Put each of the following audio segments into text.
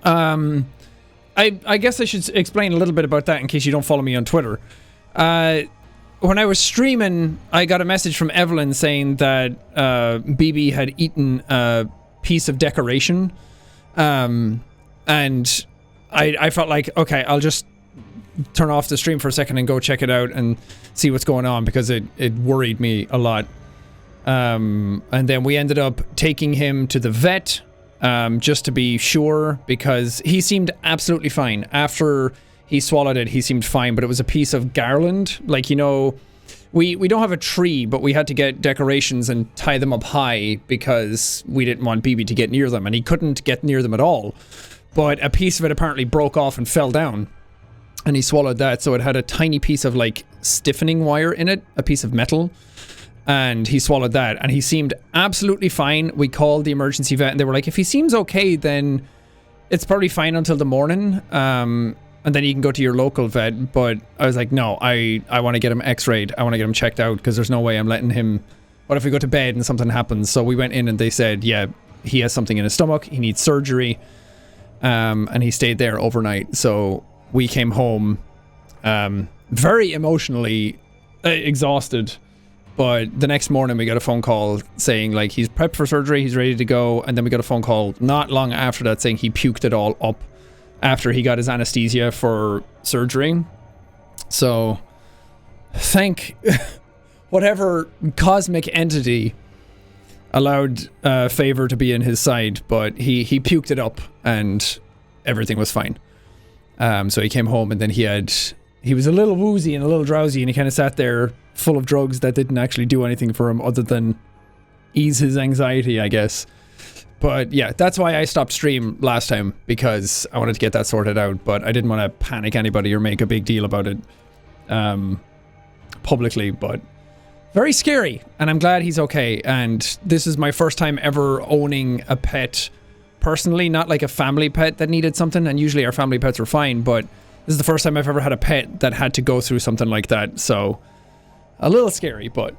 I guess I should explain a little bit about that in case you don't follow me on Twitter. When I was streaming, I got a message from Evelyn saying that BB had eaten a piece of decoration. And I felt like, okay, I'll just turn off the stream for a second and go check it out and see what's going on, because it worried me a lot. And then we ended up taking him to the vet, just to be sure, because he seemed absolutely fine. After he swallowed it, he seemed fine, but it was a piece of garland. Like, you know, we don't have a tree, but we had to get decorations and tie them up high because we didn't want BB to get near them, and he couldn't get near them at all. But a piece of it apparently broke off and fell down, and he swallowed that, so it had a tiny piece of, like, stiffening wire in it, a piece of metal, and he swallowed that, and he seemed absolutely fine. We called the emergency vet, and they were like, if he seems okay, then it's probably fine until the morning, and then you can go to your local vet. But I was like, no, I want to get him x-rayed. I want to get him checked out, because there's no way I'm letting him... What if we go to bed and something happens? So we went in and they said, yeah, he has something in his stomach. He needs surgery. And he stayed there overnight. So we came home very emotionally exhausted. But the next morning we got a phone call saying, like, he's prepped for surgery. He's ready to go. And then we got a phone call not long after that saying he puked it all up after he got his anesthesia for surgery. So thank whatever cosmic entity allowed favor to be in his side, but he puked it up and everything was fine. So he came home, and then he was a little woozy and a little drowsy, and he kind of sat there full of drugs that didn't actually do anything for him other than ease his anxiety, I guess. But yeah, that's why I stopped stream last time, because I wanted to get that sorted out, but I didn't want to panic anybody or make a big deal about it publicly. But very scary, and I'm glad he's okay. And this is my first time ever owning a pet personally, not like a family pet that needed something, and usually our family pets are fine, but this is the first time I've ever had a pet that had to go through something like that. So a little scary, but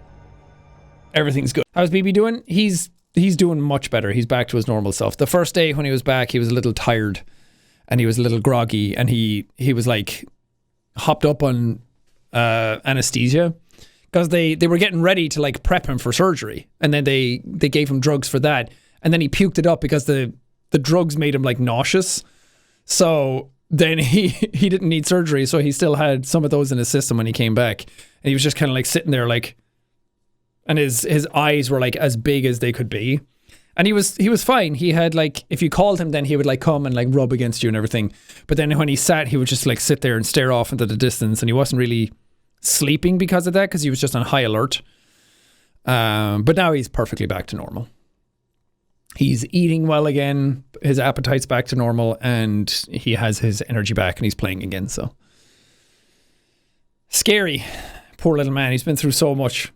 everything's good. How's BB doing? He's doing much better. He's back to his normal self. The first day when he was back, he was a little tired and he was a little groggy, and he was like hopped up on anesthesia because they were getting ready to like prep him for surgery, and then they gave him drugs for that, and then he puked it up because the drugs made him like nauseous. So then he didn't need surgery, so he still had some of those in his system when he came back, and he was just kind of like sitting there like, and his eyes were like as big as they could be, and he was fine. He had like, if you called him, then he would like come and like rub against you and everything, but then when he sat, he would just like sit there and stare off into the distance, and he wasn't really sleeping because of that, because he was just on high alert. But now he's perfectly back to normal. He's eating well again, his appetite's back to normal, and he has his energy back, and he's playing again. So scary. Poor little man, he's been through so much.